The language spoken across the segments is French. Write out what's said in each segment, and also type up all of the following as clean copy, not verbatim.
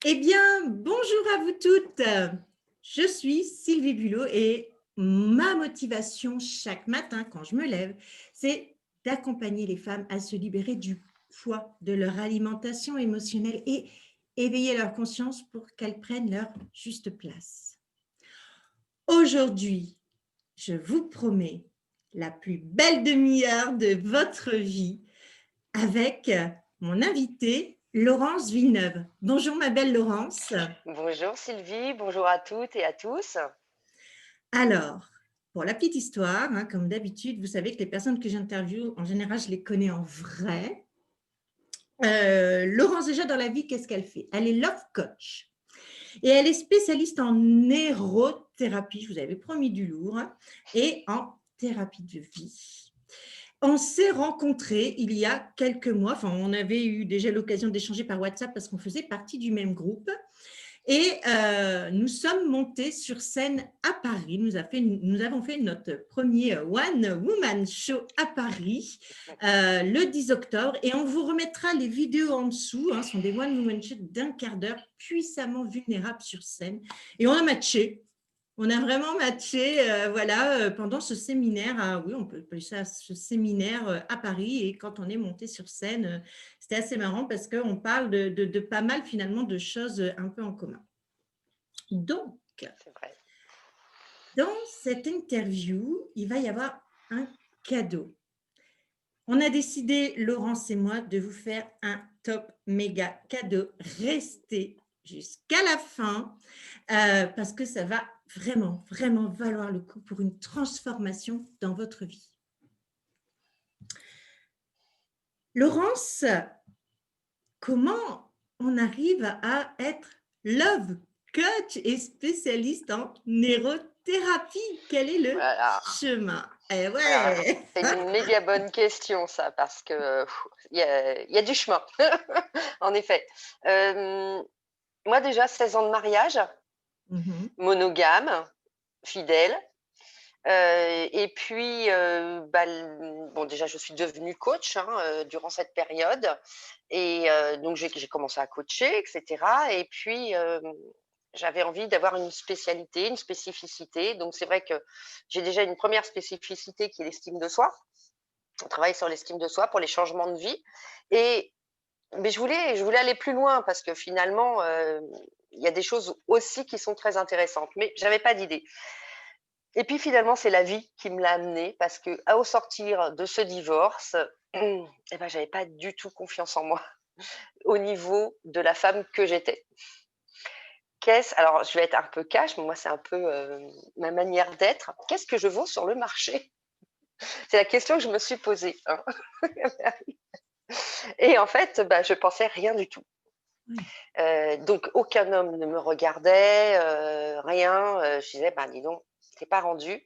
Eh bien, bonjour à vous toutes. Je suis Sylvie Bulot et ma motivation chaque matin quand je me lève, c'est d'accompagner les femmes à se libérer du poids de leur alimentation émotionnelle et éveiller leur conscience pour qu'elles prennent leur juste place. Aujourd'hui, je vous promets la plus belle demi-heure de votre vie avec mon invitée Laurence Villeneuve. Bonjour ma belle Laurence. Bonjour Sylvie, bonjour à toutes et à tous. Alors, pour la petite histoire, comme d'habitude, vous savez que les personnes que j'interviewe, en général, je les connais en vrai. Laurence, déjà dans la vie, qu'est-ce qu'elle fait? Elle est love coach et elle est spécialiste en nérothérapie, je vous avais promis du lourd, et en thérapie de vie. On s'est rencontrés il y a quelques mois, enfin on avait eu déjà l'occasion d'échanger par WhatsApp parce qu'on faisait partie du même groupe. Et nous sommes montés sur scène à Paris. Nous avons fait notre premier One Woman Show à Paris le 10 octobre. Et on vous remettra les vidéos en dessous. Ce sont des One Woman Show d'un quart d'heure, puissamment vulnérables sur scène. Et on a matché. On a vraiment matché pendant ce séminaire, oui, on peut appeler ça ce séminaire à Paris. Et quand on est monté sur scène, c'était assez marrant parce qu'on parle de pas mal finalement de choses un peu en commun. Donc, C'est vrai. dans cette interview, il va y avoir un cadeau. On a décidé, Laurence et moi, de vous faire un top méga cadeau. Restez jusqu'à la fin parce que ça va vraiment, vraiment valoir le coup pour une transformation dans votre vie. Laurence, comment on arrive à être love coach et spécialiste en nérothérapie? Quel est le Voilà. chemin? Eh Alors, ouais. c'est une méga bonne question ça, parce que il y a du chemin, en effet. Euh, Moi déjà, 16 ans de mariage, Mhm. monogame, fidèle. Et puis, bon, déjà, je suis devenue coach hein, durant cette période. Et donc, j'ai commencé à coacher, etc. Et puis, j'avais envie d'avoir une spécialité, une spécificité. Donc, c'est vrai que j'ai déjà une première spécificité qui est l'estime de soi. On travaille sur l'estime de soi pour les changements de vie. Et, mais je voulais aller plus loin parce que finalement, il y a des choses aussi qui sont très intéressantes. Mais j'avais pas d'idée. Et puis finalement, c'est la vie qui me l'a amené parce que au sortir de ce divorce, eh ben, j'avais pas du tout confiance en moi au niveau de la femme que j'étais. Alors, je vais être un peu cash, mais moi, c'est un peu ma manière d'être. Qu'est-ce que je vaux sur le marché? C'est la question que je me suis posée, hein. Et en fait, bah, je pensais rien du tout. Oui. Donc, aucun homme ne me regardait, rien. Je disais, bah, dis donc, t'es pas rendu.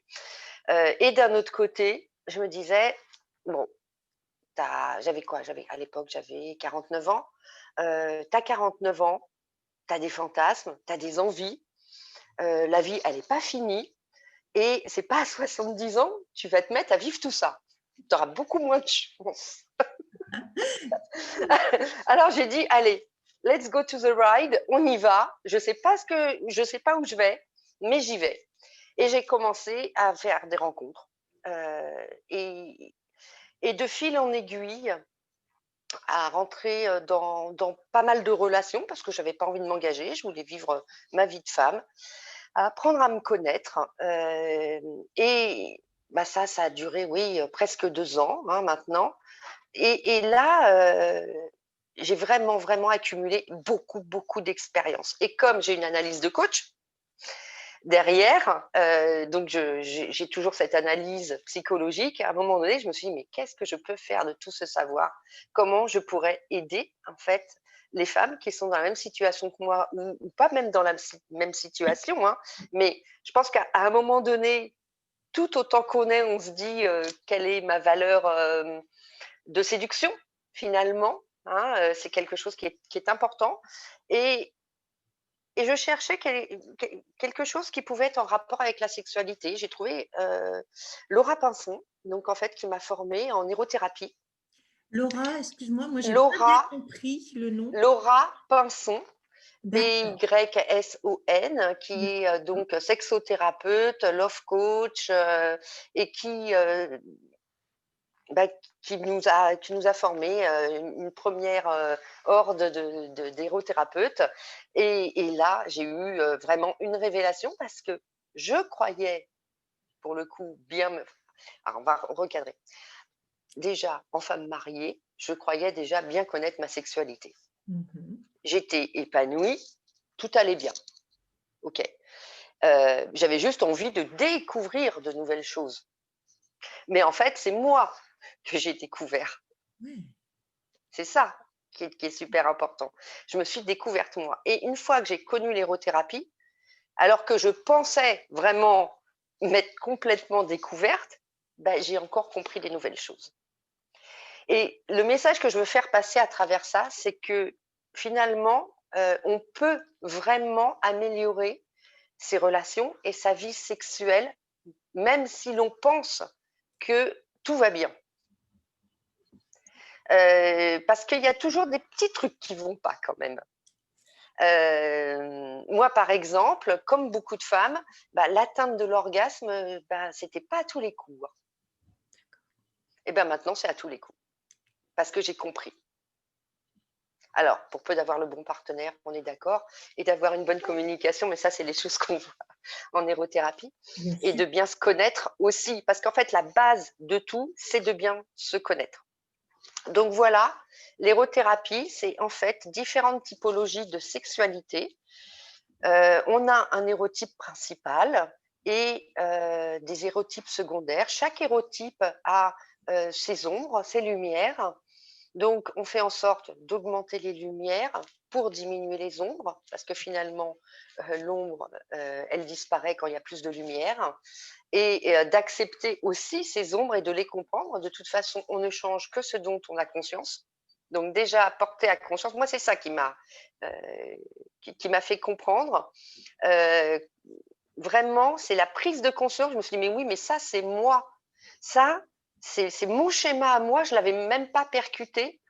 Et d'un autre côté, je me disais, bon, j'avais quoi? À l'époque, j'avais 49 ans. Tu as 49 ans, tu as des fantasmes, tu as des envies. La vie, elle est pas finie et c'est pas à 70 ans, tu vas te mettre à vivre tout ça. Tu auras beaucoup moins de chance. Alors j'ai dit: «Allez, let's go to the ride, on y va. Je sais pas où je vais, mais j'y vais». Et j'ai commencé à faire des rencontres, et de fil en aiguille, à rentrer dans pas mal de relations parce que j'avais pas envie de m'engager, je voulais vivre ma vie de femme, à apprendre à me connaître. Et bah ça a duré, oui, presque 2 ans hein, maintenant. Et là, j'ai vraiment, vraiment accumulé beaucoup, beaucoup d'expérience. Et comme j'ai une analyse de coach, derrière, donc j'ai toujours cette analyse psychologique. À un moment donné, je me suis dit: «Mais qu'est-ce que je peux faire de tout ce savoir? Comment je pourrais aider, en fait, les femmes qui sont dans la même situation que moi ou pas même dans la même situation, hein?» Mais je pense qu'à un moment donné, tout autant qu'on est, on se dit, quelle est ma valeur, de séduction, finalement, hein, c'est quelque chose qui est important. et et je cherchais quelque chose qui pouvait être en rapport avec la sexualité. J'ai trouvé, Laura Pinson, donc en fait, qui m'a formée en érothérapie. Laura, excuse-moi, moi, j'ai pas bien Laura compris le nom. Laura Pinson, D'accord. PYSON, qui est D'accord. donc sexothérapeute, love coach, et bah, qui nous a formés, une première horde d'érothérapeutes. Et là, j'ai eu vraiment une révélation parce que je croyais, pour le coup, bien me. Alors, on va recadrer. Déjà, en femme mariée, je croyais déjà bien connaître ma sexualité. Mhm. J'étais épanouie, tout allait bien. OK. J'avais juste envie de découvrir de nouvelles choses. Mais en fait, c'est moi que j'ai découvert. Ouais. C'est ça qui est super important. Je me suis découverte moi. Et une fois que j'ai connu l'érothérapie, alors que je pensais vraiment m'être complètement découverte, bah, j'ai encore compris des nouvelles choses. Et le message que je veux faire passer à travers ça, c'est que finalement, on peut vraiment améliorer ses relations et sa vie sexuelle, même si l'on pense que tout va bien. Parce qu'il y a toujours des petits trucs qui vont pas quand même. Moi, par exemple, comme beaucoup de femmes, bah, l'atteinte de l'orgasme, bah, c'était pas à tous les coups, hein. Et ben maintenant, c'est à tous les coups, parce que j'ai compris. Alors, pour peu d'avoir le bon partenaire, on est d'accord, et d'avoir une bonne communication, mais ça, c'est les choses qu'on voit en érothérapie, Bien et sûr. de bien se connaître aussi, parce qu'en fait, la base de tout, c'est de bien se connaître. Donc voilà, l'érothérapie, c'est en fait différentes typologies de sexualité. On a un érotype principal et des érotypes secondaires. Chaque érotype a ses ombres, ses lumières. Donc, on fait en sorte d'augmenter les lumières pour diminuer les ombres, parce que finalement, l'ombre, elle disparaît quand il y a plus de lumière, et d'accepter aussi ces ombres et de les comprendre. De toute façon, on ne change que ce dont on a conscience. Donc déjà, porter à conscience, moi, c'est ça euh, qui m'a fait comprendre. Euh, Vraiment, c'est la prise de conscience. Je me suis dit, mais oui, mais ça, c'est moi. Ça, c'est mon schéma à moi, je ne l'avais même pas percuté.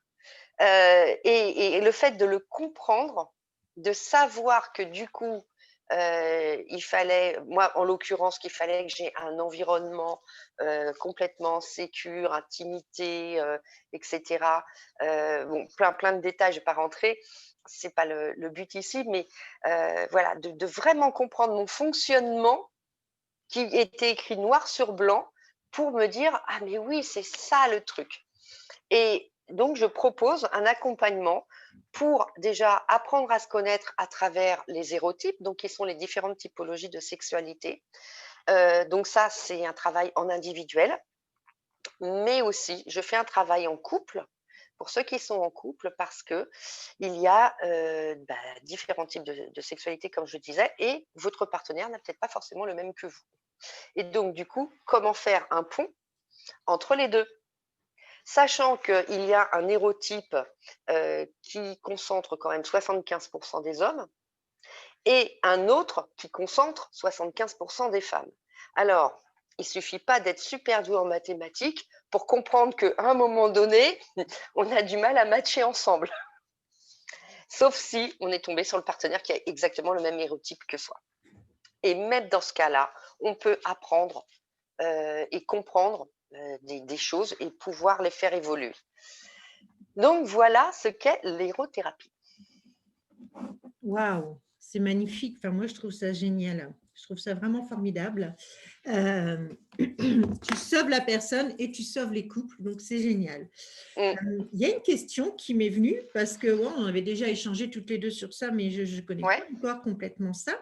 Et le fait de le comprendre, de savoir que du coup, il fallait, moi en l'occurrence, qu'il fallait que j'ai un environnement complètement sécure, intimité, etc. Bon, plein de détails, je ne vais pas rentrer, c'est pas le but ici, mais voilà, de vraiment comprendre mon fonctionnement qui était écrit noir sur blanc pour me dire, ah mais oui, c'est ça le truc. Et donc, je propose un accompagnement pour déjà apprendre à se connaître à travers les érotypes, donc qui sont les différentes typologies de sexualité. Donc ça, c'est un travail en individuel, mais aussi je fais un travail en couple pour ceux qui sont en couple parce que il y a différents types de sexualité, comme je disais, et votre partenaire n'a peut-être pas forcément le même que vous. Et donc, du coup, comment faire un pont entre les deux? Sachant qu'il y a un érotype qui concentre quand même 75% des hommes et un autre qui concentre 75% des femmes. Alors, il ne suffit pas d'être super doué en mathématiques pour comprendre qu'à un moment donné, on a du mal à matcher ensemble. Sauf si on est tombé sur le partenaire qui a exactement le même érotype que soi. Et même dans ce cas-là, on peut apprendre et comprendre des choses et pouvoir les faire évoluer. Donc voilà ce qu'est l'érothérapie. Waouh, c'est magnifique. Enfin, moi, je trouve ça génial. Je trouve ça vraiment formidable. Tu sauves la personne et tu sauves les couples, donc c'est génial. Mm. Il y a une question qui m'est venue parce que on avait déjà échangé toutes les deux sur ça, mais je ne connais pas Ouais. encore complètement ça,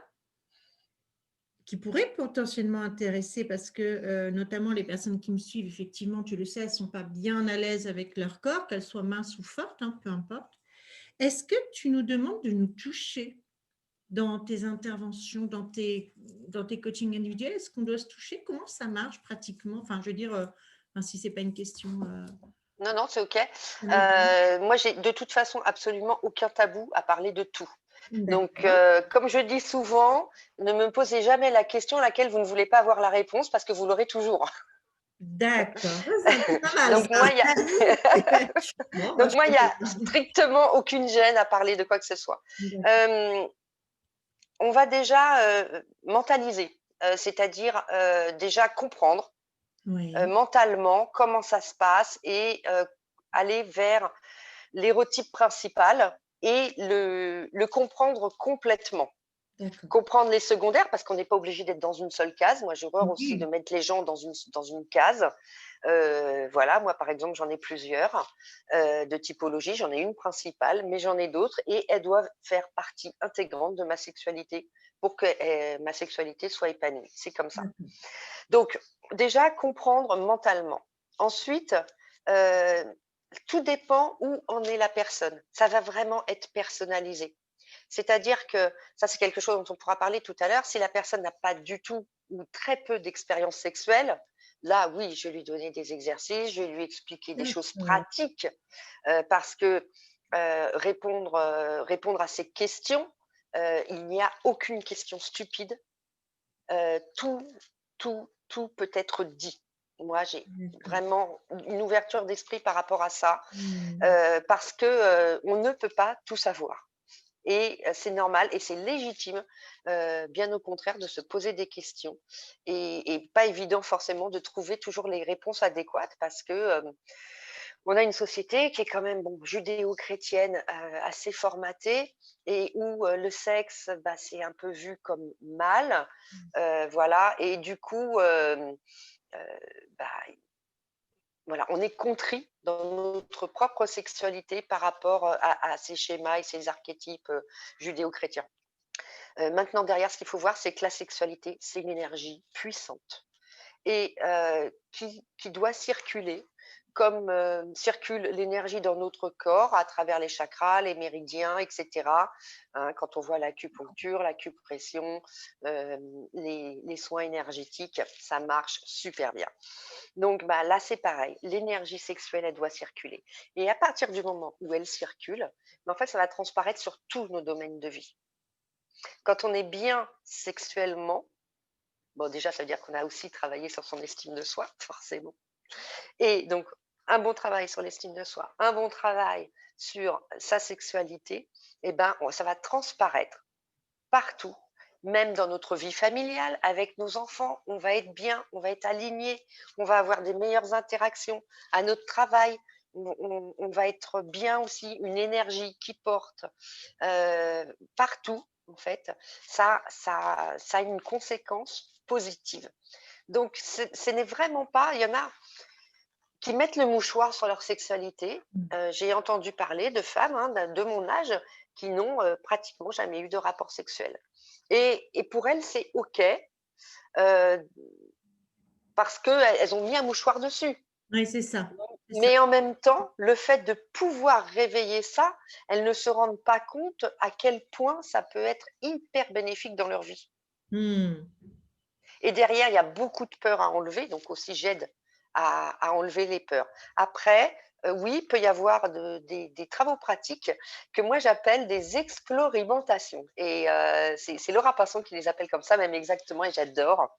qui pourrait potentiellement intéresser parce que notamment les personnes qui me suivent, effectivement, tu le sais, elles ne sont pas bien à l'aise avec leur corps, qu'elles soient minces ou fortes, hein, peu importe. Est-ce que tu nous demandes de nous toucher dans tes interventions, dans tes coachings individuels? Est-ce qu'on doit se toucher? Comment ça marche pratiquement? Enfin, je veux dire, enfin, si ce n'est pas une question. Non, non, c'est OK. Vas-y. Moi, j'ai de toute façon absolument aucun tabou à parler de tout. Donc, D'accord. comme je dis souvent, ne me posez jamais la question à laquelle vous ne voulez pas avoir la réponse parce que vous l'aurez toujours. D'accord. Ah, c'est pas mal Donc moi, il y a ça. Bon, moi, donc je moi, il y connais a pas. strictement aucune gêne à parler de quoi que ce soit. D'accord. Hem, on va déjà, mentaliser, c'est-à-dire, déjà comprendre, Oui, mentalement comment ça se passe et aller vers l'érotype principal et le comprendre complètement. d'accord. Comprendre les secondaires parce qu'on n'est pas obligé d'être dans une seule case. Moi, j'ai horreur aussi de Oui, mettre les gens dans une case. Voilà, moi, par exemple, j'en ai plusieurs, de typologie. J'en ai une principale, mais j'en ai d'autres et elles doivent faire partie intégrante de ma sexualité pour que, ma sexualité soit épanouie. C'est comme ça. d'accord. Donc déjà comprendre mentalement. Ensuite, heu, tout dépend où en est la personne. Ça va vraiment être personnalisé. C'est-à-dire que ça, c'est quelque chose dont on pourra parler tout à l'heure. Si la personne n'a pas du tout ou très peu d'expérience sexuelle, là, oui, je vais lui donner des exercices, je vais lui expliquer des choses D'accord. pratiques, parce que, répondre à ces questions, il n'y a aucune question stupide. Tout tout peut être dit. Moi, j'ai D'accord. vraiment une ouverture d'esprit par rapport à ça, Mmh. parce que, on ne peut pas tout savoir et c'est normal et c'est légitime, bien au contraire de se poser des questions et pas évident forcément de trouver toujours les réponses adéquates parce que, on a une société qui est quand même, bon, judéo-chrétienne, assez formatée et où, le sexe, bah, c'est un peu vu comme mal, voilà et du coup, bah, voilà, on est contrit dans notre propre sexualité par rapport, à ces schémas et ces archétypes, judéo-chrétiens. Maintenant derrière, ce qu'il faut voir, c'est que la sexualité, c'est une énergie puissante et qui doit circuler comme, circule l'énergie dans notre corps à travers les chakras, les méridiens et cetera, hein. Quand on voit l'acupuncture, l'acupression, les soins énergétiques, ça marche super bien. Donc bah, là, c'est pareil, l'énergie sexuelle, elle doit circuler et à partir du moment où elle circule, bah, en fait, ça va transparaître sur tous nos domaines de vie. Quand on est bien sexuellement, bon déjà, ça veut dire qu'on a aussi travaillé sur son estime de soi, forcément. Et donc, un bon travail sur l'estime de soi, un bon travail sur sa sexualité, eh ben, ça va transparaître partout, même dans notre vie familiale, avec nos enfants. On va être bien, on va être aligné, on va avoir des meilleures interactions à notre travail. On va être bien aussi, une énergie qui porte partout, en fait. Ça a une conséquence positive. Donc, ce n'est vraiment pas, il y en a qui mettent le mouchoir sur leur sexualité. Mmh. J'ai entendu parler de femmes, hein, de mon âge qui n'ont, pratiquement jamais eu de rapport sexuel et pour elles, c'est OK, heu, parce qu'elles ont mis un mouchoir dessus. Oui, c'est ça. C'est ça. Mais en même temps, le fait de pouvoir réveiller ça, elles ne se rendent pas compte à quel point ça peut être hyper bénéfique dans leur vie Mmh. et derrière, il y a beaucoup de peurs à enlever, donc aussi j'aide à enlever les peurs. Après, oui, il peut y avoir des travaux pratiques que moi j'appelle des explorimentations et c'est Laura Pinson qui les appelle comme ça, même exactement et j'adore.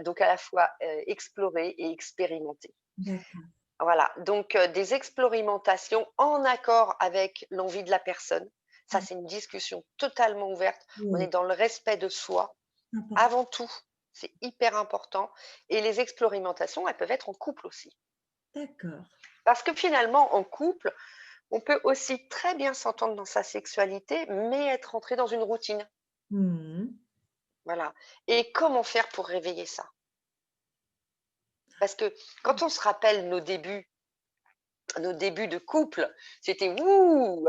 Donc à la fois, explorer et expérimenter. D'accord. Voilà, donc des expérimentations en accord avec l'envie de la personne. Ça, Mmh. c'est une discussion totalement ouverte. On est Oui, dans le respect de soi. important. Avant tout, c'est hyper important et les expérimentations, elles peuvent être en couple aussi. D'accord. Parce que finalement, en couple, on peut aussi très bien s'entendre dans sa sexualité, mais être rentré dans une routine. Mmh. Voilà. Et comment faire pour réveiller ça? Parce que quand on se rappelle nos débuts de couple, c'était ouh,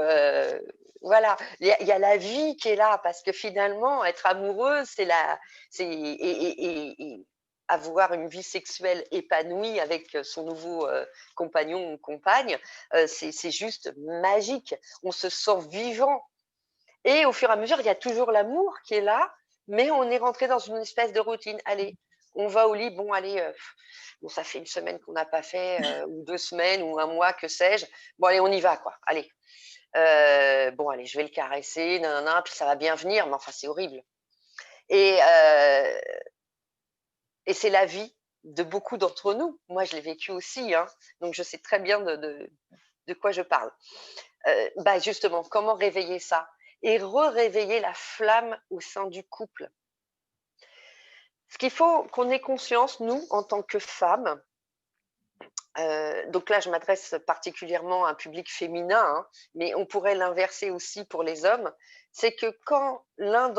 voilà, il y a la vie qui est là parce que finalement être amoureuse, c'est et avoir une vie sexuelle épanouie avec son nouveau, compagnon ou compagne, c'est juste magique. On se sent vivant et au fur et à mesure, il y a toujours l'amour qui est là, mais on est rentré dans une espèce de routine. Allez, on va au lit, bon allez, bon ça fait une semaine qu'on n'a pas fait, ou 2 semaines ou un mois, que sais-je. Bon allez, on y va quoi, allez. Bon allez, je vais le caresser, nin puis ça va bien venir, mais enfin c'est horrible et heu et c'est la vie. de beaucoup d'entre nous. Moi, je l'ai vécu aussi, hein, donc je sais très bien de quoi je parle. Justement, comment réveiller ça et réveiller la flamme au sein du couple. Ce qu'il faut qu'on ait conscience, nous, en tant que femmes, donc là, je m'adresse particulièrement à un public féminin, hein, mais on pourrait l'inverser aussi pour les hommes, c'est que quand l'un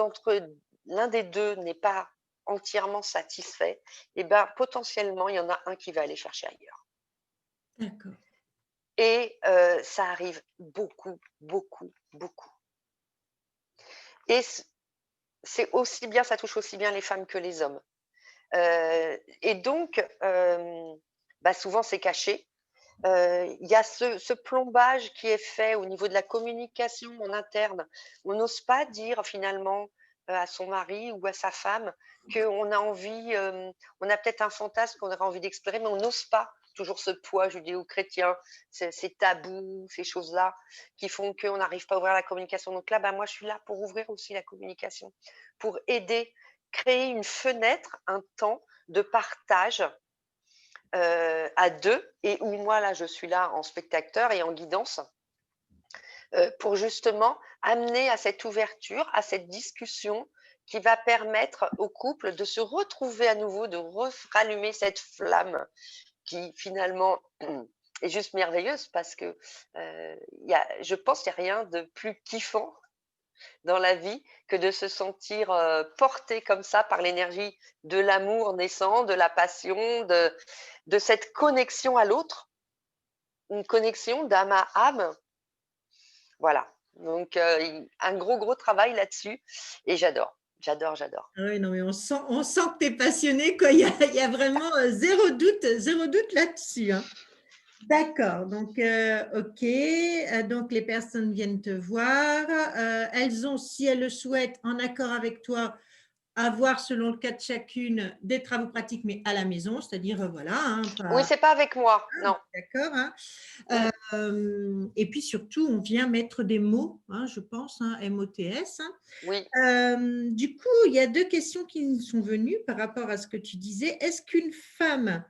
des deux n'est pas entièrement satisfait, eh ben, potentiellement, il y en a un qui va aller chercher ailleurs. D'accord. Et ça arrive beaucoup, beaucoup, beaucoup. Et c'est aussi bien, ça touche aussi bien les femmes que les hommes. Et donc, souvent, c'est caché. Il y a ce plombage qui est fait au niveau de la communication en interne. On n'ose pas dire finalement, à son mari ou à sa femme qu'on a envie, on a peut-être un fantasme qu'on aurait envie d'explorer, mais on n'ose pas. Toujours ce poids judéo-chrétien, ces tabous, ces choses-là qui font qu'on n'arrive pas à ouvrir la communication. Donc là, moi, je suis là pour ouvrir aussi la communication, pour aider, créer une fenêtre, un temps de partage à deux, et où moi, là, je suis là en spectateur et en guidance pour justement amener à cette ouverture, à cette discussion qui va permettre au couple de se retrouver à nouveau, de rallumer cette flamme qui finalement est juste merveilleuse parce que je pense qu'il n'y a rien de plus kiffant dans la vie que de se sentir porté comme ça par l'énergie de l'amour naissant, de la passion, de cette connexion à l'autre, une connexion d'âme à âme. Voilà. Donc, un gros travail là-dessus et j'adore, j'adore, j'adore. Ah oui, non, mais on sent que tu es passionné, quoi. Il y a vraiment zéro doute là-dessus, hein. D'accord, donc ok, donc les personnes viennent te voir, elles ont, si elles le souhaitent, en accord avec toi, avoir, selon le cas de chacune, des travaux pratiques, mais à la maison, c'est-à-dire, voilà, hein, Oui, pas c'est pas avec moi, non. d'accord, hein. Mmh. Et puis surtout, on vient mettre des mots, hein, je pense, hein, MOTS, hein. Oui. Du coup, il y a deux questions qui me sont venues par rapport à ce que tu disais. Est-ce qu'une femme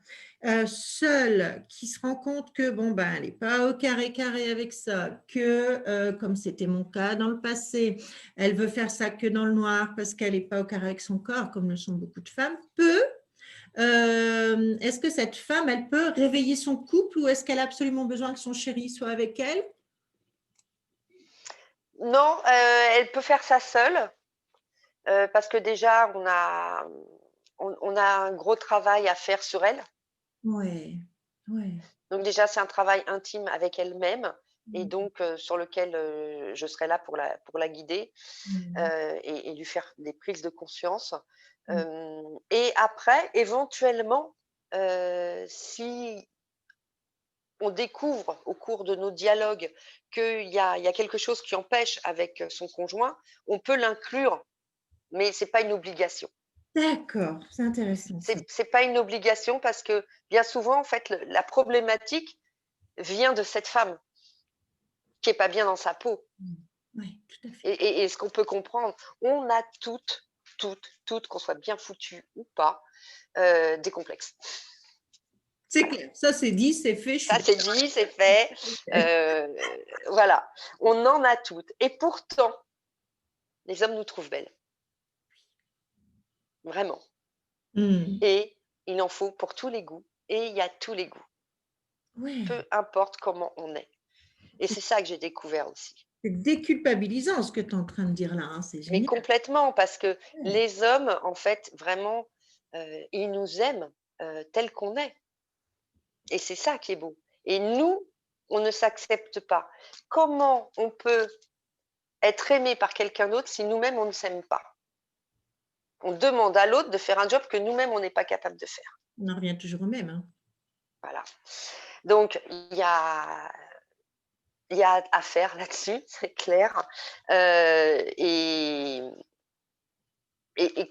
seule qui se rend compte que bon ben elle n'est pas au carré avec ça, que comme c'était mon cas dans le passé, elle veut faire ça que dans le noir parce qu'elle n'est pas au carré avec son corps, comme le sont beaucoup de femmes, est-ce que cette femme, elle peut réveiller son couple ou est-ce qu'elle a absolument besoin que son chéri soit avec elle? Non, elle peut faire ça seule, parce que déjà on a un gros travail à faire sur elle. Ouais, ouais. Donc déjà, c'est un travail intime avec elle-même et donc sur lequel, je serai là pour la guider, Mhm. et lui faire des prises de conscience. Mhm. Et après, éventuellement, si on découvre au cours de nos dialogues qu'il y a quelque chose qui empêche avec son conjoint, on peut l'inclure, mais c'est pas une obligation. D'accord, c'est intéressant ça. C'est pas une obligation parce que bien souvent, en fait, la problématique vient de cette femme qui est pas bien dans sa peau. Oui, tout à fait. Et ce qu'on peut comprendre, on a toutes, qu'on soit bien foutu ou pas, des complexes. C'est clair, ça c'est dit, c'est fait, je suis Ça, c'est dit, c'est fait. d'accord. Voilà, on en a toutes. Et pourtant, les hommes nous trouvent belles, vraiment. Hmm. Et il en faut pour tous les goûts. Et il y a tous les goûts, Ouais, peu importe comment on est. Et c'est c'est ça que j'ai découvert aussi. déculpabilisant ce que tu es en train de dire là, hein, c'est Mais génial. complètement, parce que Ouais. les hommes, en fait, vraiment, ils nous aiment tels qu'on est. Et c'est ça qui est beau. Et nous, on ne s'accepte pas. Comment on peut être aimé par quelqu'un d'autre si nous-mêmes, on ne s'aime pas? On demande à l'autre de faire un job que nous-mêmes, on n'est pas capable de faire. On en revient toujours au même, hein. Voilà. Donc, il y a à faire là-dessus, c'est clair. Et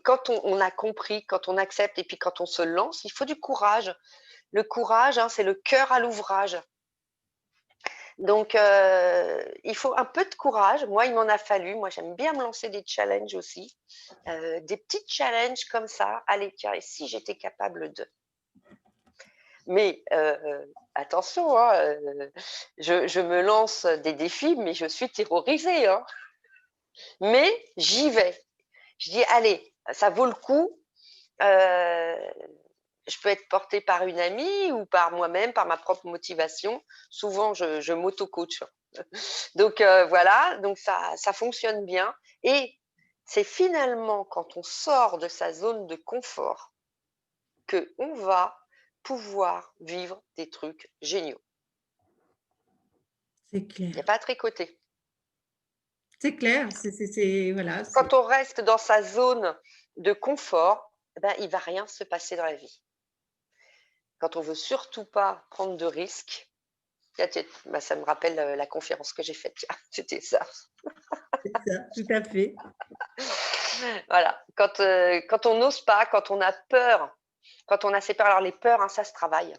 quand on a compris, quand on accepte et puis quand on se lance, il faut du courage. Le courage, hein, c'est le cœur à l'ouvrage. Donc, il faut un peu de courage. Moi, il m'en a fallu. Moi, j'aime bien me lancer des challenges aussi. Des petits challenges comme ça. Allez, tiens, et si j'étais capable de? Mais attention, hein, je me lance des défis, mais je suis terrorisée, hein. Mais j'y vais. Je dis: «Allez, ça vaut le coup». Heu, je peux être portée par une amie ou par moi-même, par ma propre motivation. Souvent, je m'auto-coach. Donc voilà, donc ça fonctionne bien et c'est finalement quand on sort de sa zone de confort qu'on va pouvoir vivre des trucs géniaux. C'est Il y a clair. pas à tricoter. C'est clair, voilà, Quand on reste dans sa zone de confort, eh ben, il va rien se passer dans la vie. Quand on veut surtout pas prendre de risques, bah, ça me rappelle, la conférence que j'ai faite, tiens, c'était ça. c'est ça, tout à fait. Voilà, quand on n'ose pas, quand on a peur, quand on a ces peurs, alors les peurs, hein, ça se travaille.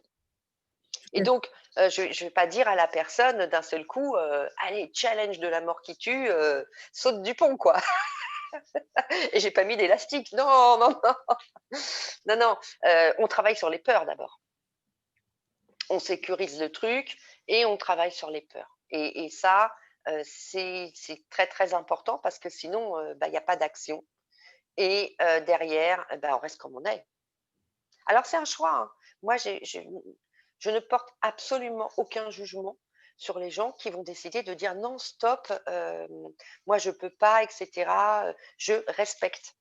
Et Tout à fait. donc, je vais pas dire à la personne d'un seul coup, «Allez, challenge de la mort qui tue, saute du pont, quoi». Et j'ai pas mis d'élastique. Non, non, non. Non, non, on travaille sur les peurs d'abord. On sécurise le truc et on travaille sur les peurs. Et ça, c'est très, très important parce que sinon, bah, il y a pas d'action et derrière, bah, on reste comme on est. Alors c'est un choix, hein. Moi, je ne porte absolument aucun jugement sur les gens qui vont décider de dire: «Non, stop, moi je peux pas» et cetera, je respecte.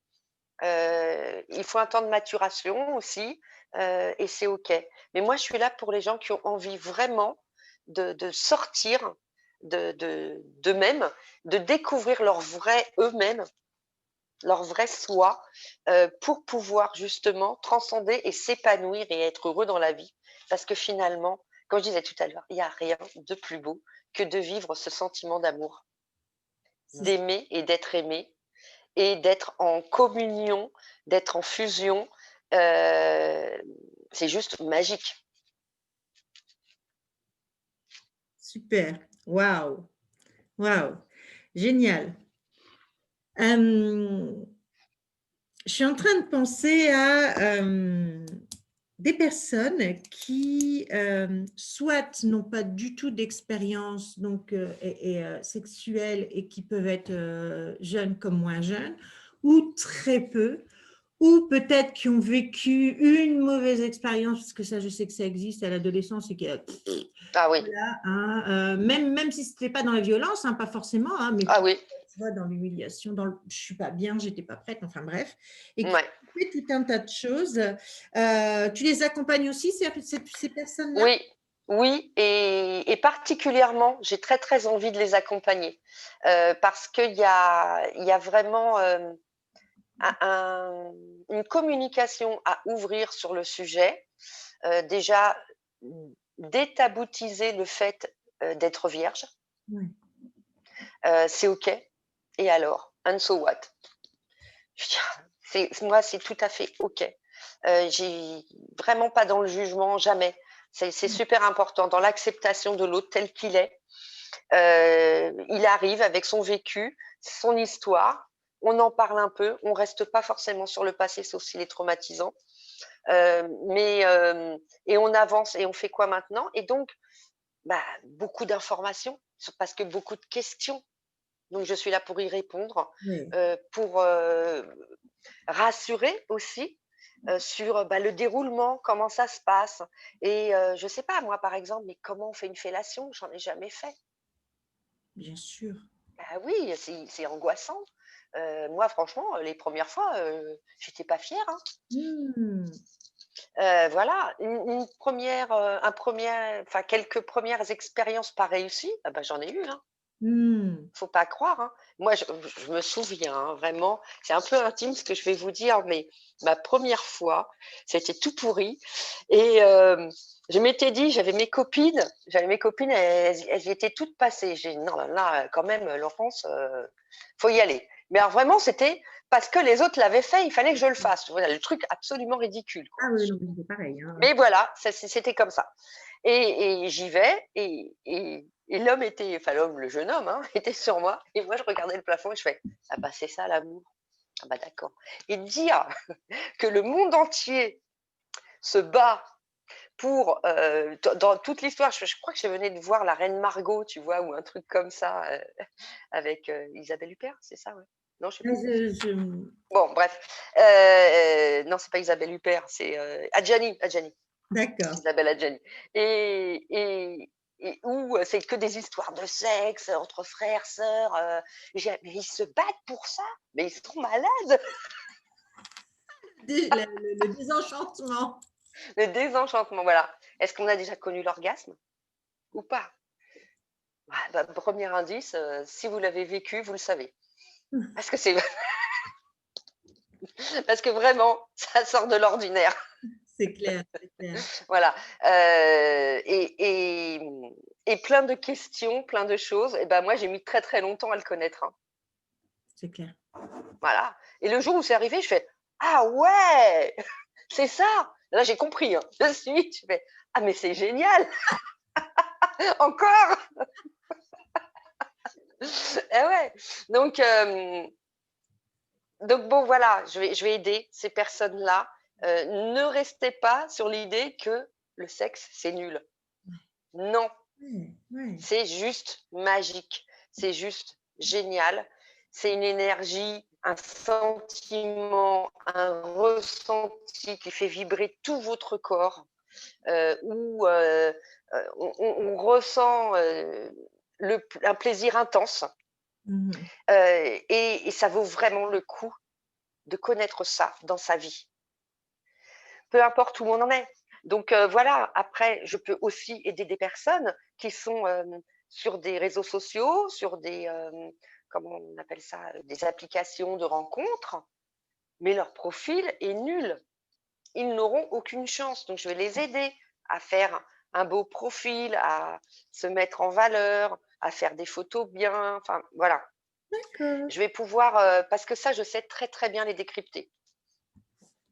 Il faut un temps de maturation aussi, et c'est OK. Mais moi, je suis là pour les gens qui ont envie vraiment de sortir d'eux-mêmes, de découvrir leur vrai eux-mêmes, leur vrai soi, pour pouvoir justement transcender et s'épanouir et être heureux dans la vie. Parce que finalement, comme je disais tout à l'heure, il y a rien de plus beau que de vivre ce sentiment d'amour, C'est d'aimer et d'être aimé et d'être en communion, d'être en fusion, heu, c'est juste magique. super. Waouh! Waouh! Génial. Hem, je suis en train de penser à, des personnes qui, soit n'ont pas du tout d'expérience donc sexuelle et qui peuvent être, jeunes comme moins jeunes ou très peu. Ou peut-être qui ont vécu une mauvaise expérience, parce que ça, je sais que ça existe à l'adolescence et que Ah oui, voilà, hein, même si c'était pas dans la violence, hein, pas forcément, hein, mais ah oui, tu vois, dans l'humiliation, dans le «je suis pas bien, j'étais pas prête», enfin bref, et qui ouais. ont fait tout un tas de choses. Tu les accompagnes aussi, ces personnes-là? Oui, oui et particulièrement, j'ai très, très envie de les accompagner, parce qu'il y a vraiment, un une communication à ouvrir sur le sujet. Déjà, détaboutiser le fait, d'être vierge, Ouais, c'est OK et alors? And so what? Je dis: «Ah, moi, c'est tout à fait OK». J'ai vraiment pas dans le jugement, jamais. C'est super important dans l'acceptation de l'autre tel qu'il est. Il arrive avec son vécu, son histoire, on en parle un peu, on reste pas forcément sur le passé, sauf s'il est traumatisant. Mais et on avance et on fait quoi maintenant? Et donc, bah, beaucoup d'informations, parce que beaucoup de questions. Donc je suis là pour y répondre, ouais. pour, rassurer aussi, sur, bah, le déroulement, comment ça se passe et je sais pas moi, par exemple, mais comment on fait une fellation? J'en ai jamais fait. Bien sûr. Bah oui, c'est angoissant. Moi franchement, les premières fois, j'étais pas fière, hein. Mmh. Voilà, une 1re, un premier enfin quelques premières expériences pas réussies, ah bah, j'en ai eu, hein. Mmh. Faut pas croire, hein. Moi, je me souviens, hein, vraiment, c'est un peu intime ce que je vais vous dire, mais ma première fois, c'était tout pourri et je m'étais dit j'avais mes copines, elles y étaient toutes passées. J'ai dit: «Non, là, quand même, Laurence, faut y aller». Mais alors vraiment, c'était parce que les autres l'avaient fait, il fallait que je le fasse. Voilà, le truc absolument ridicule, Ah quoi. oui, non, mais c'est pareil, hein. Mais voilà, c'était comme ça. Et j'y vais et l'homme était enfin l'homme, le jeune homme, hein, était sur moi et moi je regardais le plafond et je fais: «Ah bah, c'est ça l'amour. Ah bah, d'accord» et dire que le monde entier se bat dans toute l'histoire, je crois que je venais de voir La Reine Margot, tu vois, ou un truc comme ça, avec Isabelle Huppert, c'est ça, ouais. Non, je sais plus. Bon, bref. Non, c'est pas Isabelle Huppert, c'est Adjani. D'accord. Isabelle Adjani. Et où c'est que des histoires de sexe entre frères, sœurs. Mais ils se battent pour ça, mais ils sont malades. Le désenchantement. Le désenchantement, voilà. Est-ce qu'on a déjà connu l'orgasme ou pas? Premier indice, si vous l'avez vécu, vous le savez. Parce que c'est parce que vraiment, ça sort de l'ordinaire. C'est clair, c'est clair. Voilà. Et plein de questions, plein de choses. Et ben moi, j'ai mis très très longtemps à le connaître, hein. C'est clair. Voilà. Et le jour où c'est arrivé, je fais ah ouais, c'est ça. Là, j'ai compris, hein. De suite, je fais ah mais c'est génial. Encore. Eh ouais. Donc bon, voilà, je vais aider ces personnes-là. Ne restez pas sur l'idée que le sexe, c'est nul. Non, Ouais. c'est juste magique, c'est juste génial. C'est une énergie, un sentiment, un ressenti qui fait vibrer tout votre corps, où on ressent un plaisir intense. Mhm. Et ça vaut vraiment le coup de connaître ça dans sa vie. Peu importe où on en est. Donc voilà, après, je peux aussi aider des personnes qui sont sur des réseaux sociaux, sur des, comment on appelle ça, des applications de rencontres, mais leur profil est nul. Ils n'auront aucune chance. Donc je vais les aider à faire un beau profil, à se mettre en valeur, à faire des photos bien. Enfin voilà, D'accord. je vais pouvoir, parce que ça, je sais très très bien les décrypter.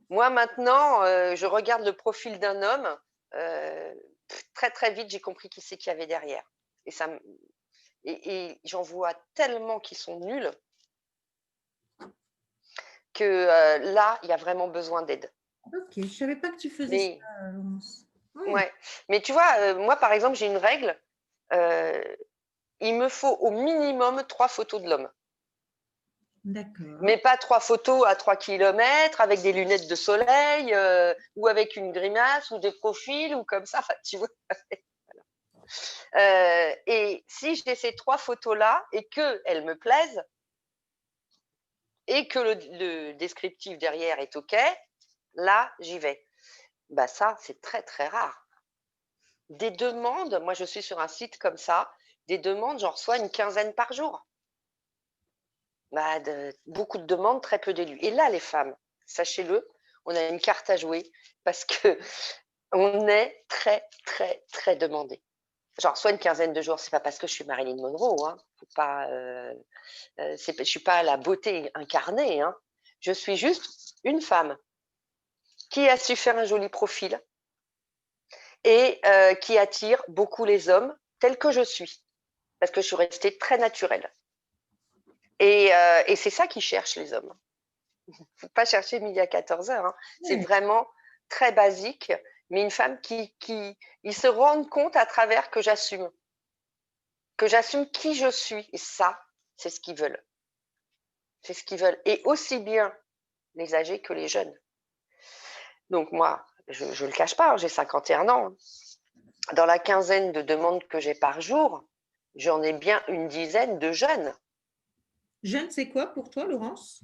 Moi, maintenant, je regarde le profil d'un homme, heu, très, très vite, j'ai compris qui c'est qu'il y avait derrière et ça me et j'en vois tellement qui sont nuls que, là, il y a vraiment besoin d'aide. Ok, je ne savais pas que tu faisais ça, Mais Laurence. Ouais, ouais, mais tu vois, moi, par exemple, j'ai une règle, heu, il me faut au minimum 3 photos de l'homme. d'accord. Mais pas 3 photos à 3 kilomètres avec des lunettes de soleil, ou avec une grimace ou des profils ou comme ça, enfin, tu vois? Et si j'ai ces 3 photos-là et qu'elles me plaisent et que le descriptif derrière est OK, là, j'y vais. Bah, ça, c'est très, très rare. Des demandes, moi, je suis sur un site comme ça, des demandes, j'en reçois une quinzaine par jour. Bah, beaucoup de demandes, très peu d'élus. Et là, les femmes, sachez-le, on a une carte à jouer parce que on est très, très, très demandé. J'en reçois une quinzaine de jours, c'est pas parce que je suis Marilyn Monroe, hein. Faut pas, je suis pas la beauté incarnée, hein. Je suis juste une femme qui a su faire un joli profil et qui attire beaucoup les hommes tels que je suis, parce que je suis restée très naturelle. Et c'est ça qu'ils cherchent les hommes. Faut pas chercher midi à 14h, hein. C'est Ouais. vraiment très basique, mais une femme qui ils se rendent compte à travers que j'assume qui je suis. Et ça, c'est ce qu'ils veulent. C'est ce qu'ils veulent. Et aussi bien les âgés que les jeunes. Donc moi, je ne le cache pas, hein, j'ai 51 ans, hein. Dans la quinzaine de demandes que j'ai par jour, j'en ai bien une dizaine de jeunes, Jeune, c'est quoi pour toi, Laurence?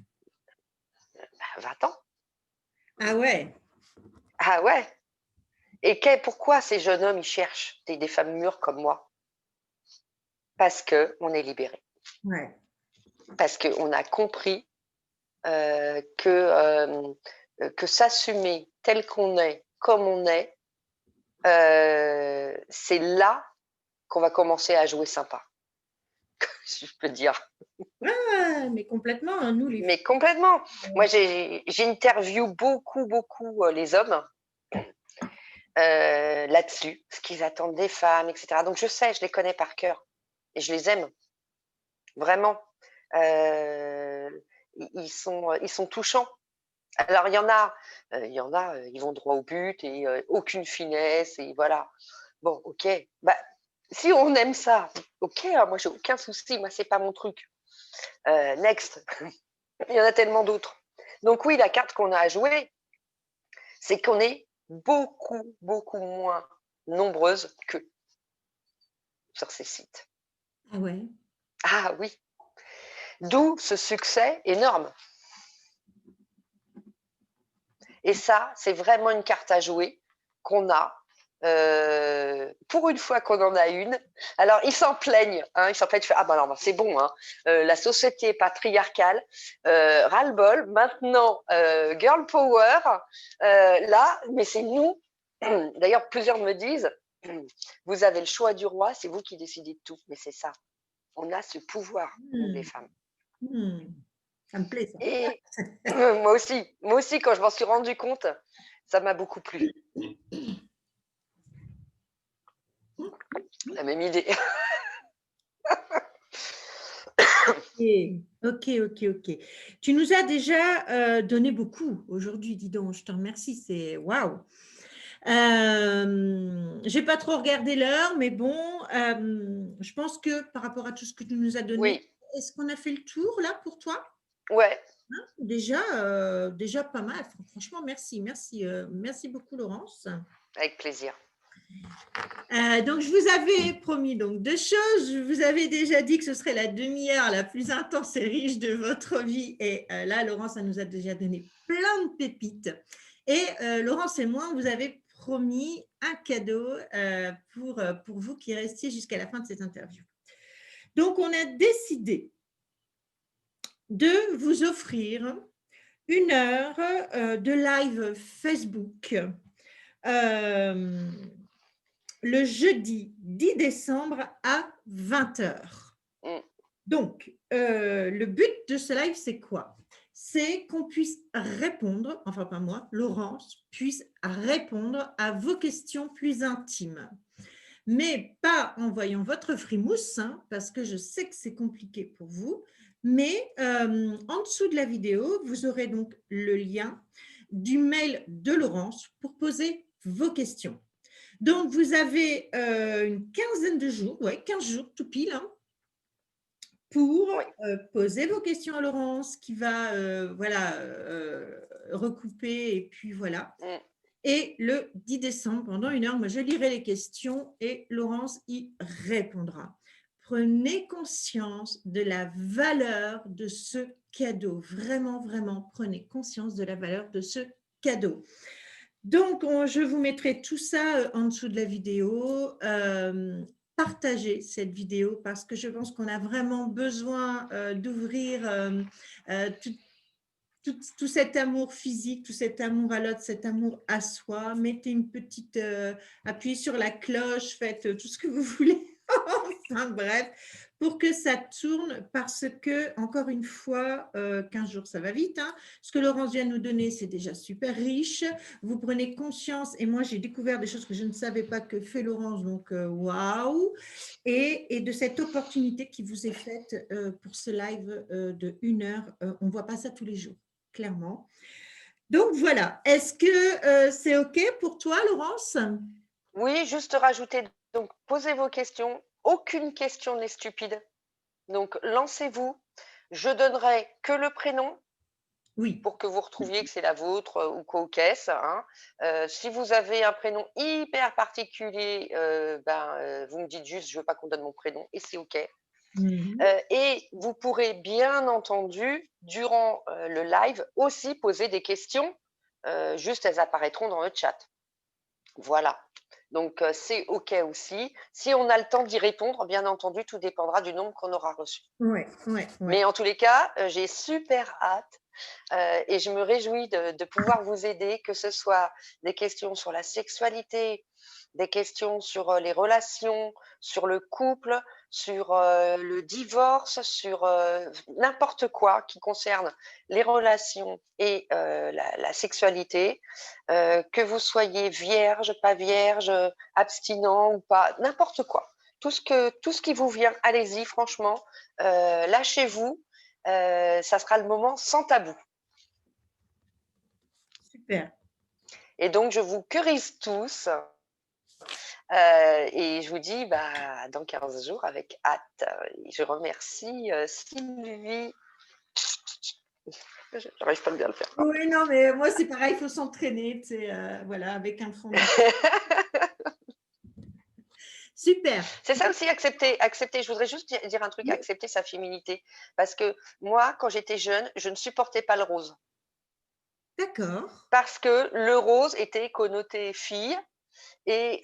20 ans. Ah ouais, Ah ouais. Et pourquoi ces jeunes hommes, ils cherchent des femmes mûres comme moi? Parce qu'on est libérés. ouais. Parce qu'on a compris que s'assumer tel qu'on est, comme on est, c'est là qu'on va commencer à jouer sympa, si je peux dire. Ah, mais complètement, hein, nous les Mais filles. complètement. Moi, j'interview beaucoup, beaucoup les hommes là-dessus, ce qu'ils attendent des femmes, etc. Donc, je sais, je les connais par cœur et je les aime, vraiment. Ils sont touchants Alors, ils vont droit au but et aucune finesse et voilà. Bon, ok. Bah, si on aime ça, ok, hein, moi, j'ai aucun souci. Moi, c'est pas mon truc. Next. Il y en a tellement d'autres. Donc oui, la carte qu'on a à jouer, c'est qu'on est beaucoup, beaucoup moins nombreuses que sur ces sites. Ah ouais. Ah oui. D'où ce succès énorme. Et ça, c'est vraiment une carte à jouer qu'on a. Pour une fois qu'on en a une. Alors, ils s'en plaignent. Ils s'en plaignent. Ah ben non, c'est bon. La société patriarcale, ras-le-bol. Maintenant, girl power. Là, mais c'est nous. D'ailleurs, plusieurs me disent, vous avez le choix du roi, c'est vous qui décidez de tout. Mais c'est ça. On a ce pouvoir, nous, les femmes. Ça me plaît, ça. Et moi aussi, quand je m'en suis rendu compte, ça m'a beaucoup plu. La même idée. Ok. Tu nous as déjà donné beaucoup aujourd'hui, dis donc, je te remercie, c'est waouh. J'ai pas trop regardé l'heure, mais bon, je pense que par rapport à tout ce que tu nous as donné, Oui, est-ce qu'on a fait le tour là pour toi? ouais, Déjà pas mal. Franchement, merci beaucoup, Laurence. avec plaisir. Donc, je vous avais promis donc deux choses. Je vous avais déjà dit que ce serait la demi-heure la plus intense et riche de votre vie. Et là, Laurence, ça nous a déjà donné plein de pépites. Et Laurence et moi, on vous avait promis un cadeau pour vous qui restiez jusqu'à la fin de cette interview. Donc, on a décidé de vous offrir 1 heure de live Facebook le jeudi 10 décembre à 20h. Donc, le but de ce live, c'est quoi? C'est qu'on puisse répondre, enfin pas moi, Laurence, puisse répondre à vos questions plus intimes. Mais pas en voyant votre frimousse, parce que je sais que c'est compliqué pour vous, mais en dessous de la vidéo, vous aurez donc le lien du mail de Laurence pour poser vos questions. Donc, vous avez une quinzaine de jours, 15 jours tout pile, pour poser vos questions à Laurence, qui va recouper, et puis voilà. Et le 10 décembre, pendant 1 heure, moi, je lirai les questions et Laurence y répondra. Prenez conscience de la valeur de ce cadeau. Vraiment, vraiment, prenez conscience de la valeur de ce cadeau. Donc, je vous mettrai tout ça en dessous de la vidéo. Partagez cette vidéo parce que je pense qu'on a vraiment besoin d'ouvrir tout cet amour physique, tout cet amour à l'autre, cet amour à soi. Mettez une petite, appuyez sur la cloche, faites tout ce que vous voulez. Enfin, bref, pour que ça tourne, parce que, encore une fois, 15 jours, ça va vite. Ce que Laurence vient de nous donner, c'est déjà super riche. Vous prenez conscience, et moi, j'ai découvert des choses que je ne savais pas que fait Laurence, donc waouh! Et de cette opportunité qui vous est faite pour ce live de 1 heure. On ne voit pas ça tous les jours, clairement. Donc, voilà. Est-ce que c'est OK pour toi, Laurence? Oui, juste rajouter, donc posez vos questions. Aucune question n'est stupide. Donc, lancez-vous. Je donnerai que le prénom pour que vous retrouviez que c'est la vôtre ou qu'au-caisse. Si vous avez un prénom hyper particulier, vous me dites juste, je ne veux pas qu'on donne mon prénom et c'est OK. Et vous pourrez bien entendu, durant le live, aussi poser des questions. Juste, elles apparaîtront dans le chat. Voilà. Donc, c'est OK aussi. Si on a le temps d'y répondre, bien entendu, tout dépendra du nombre qu'on aura reçu. Mais en tous les cas, j'ai super hâte et je me réjouis de pouvoir vous aider, que ce soit des questions sur la sexualité, des questions sur les relations, sur le couple, sur le divorce, sur n'importe quoi qui concerne les relations et la sexualité, que vous soyez vierge, pas vierge, abstinent ou pas, n'importe quoi. Tout ce qui vous vient, allez-y, franchement, lâchez-vous, ça sera le moment sans tabou. Super. Et donc, je vous curise tous. Et je vous dis dans 15 jours avec hâte. Et je remercie Sylvie. Je n'arrive pas bien à le faire. Oui, non, mais moi, c'est pareil, il faut s'entraîner, voilà, avec un fond. Super. C'est ça aussi, accepter. Je voudrais juste dire un truc, Oui, accepter sa féminité. Parce que moi, quand j'étais jeune, je ne supportais pas le rose. d'accord. Parce que le rose était connoté fille et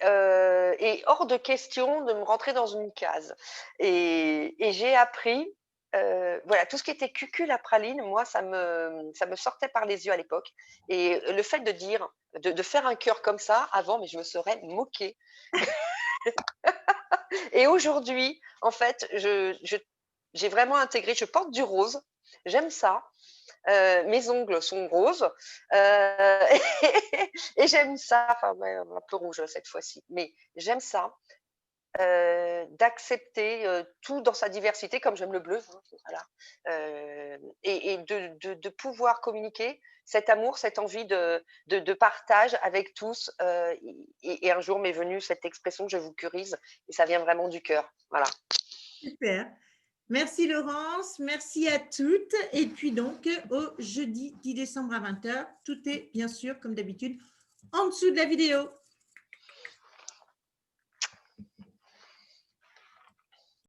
hors de question de me rentrer dans une case. Et j'ai appris, voilà, tout ce qui était cucul à praline, moi, ça me sortait par les yeux à l'époque. Et le fait de dire, de faire un cœur comme ça, avant, mais je me serais moquée. Et aujourd'hui, en fait, j'ai vraiment intégré, je porte du rose, j'aime ça. Mes ongles sont roses et j'aime ça, enfin ouais, un peu rouge cette fois-ci, mais j'aime ça, d'accepter tout dans sa diversité, comme j'aime le bleu, hein, voilà. Et de pouvoir communiquer cet amour, cette envie de partage avec tous. Et un jour m'est venue cette expression que je vous curise, et ça vient vraiment du cœur. Voilà. Super. Merci Laurence, merci à toutes. Et puis donc, au jeudi 10 décembre à 20h, tout est bien sûr, comme d'habitude, en dessous de la vidéo.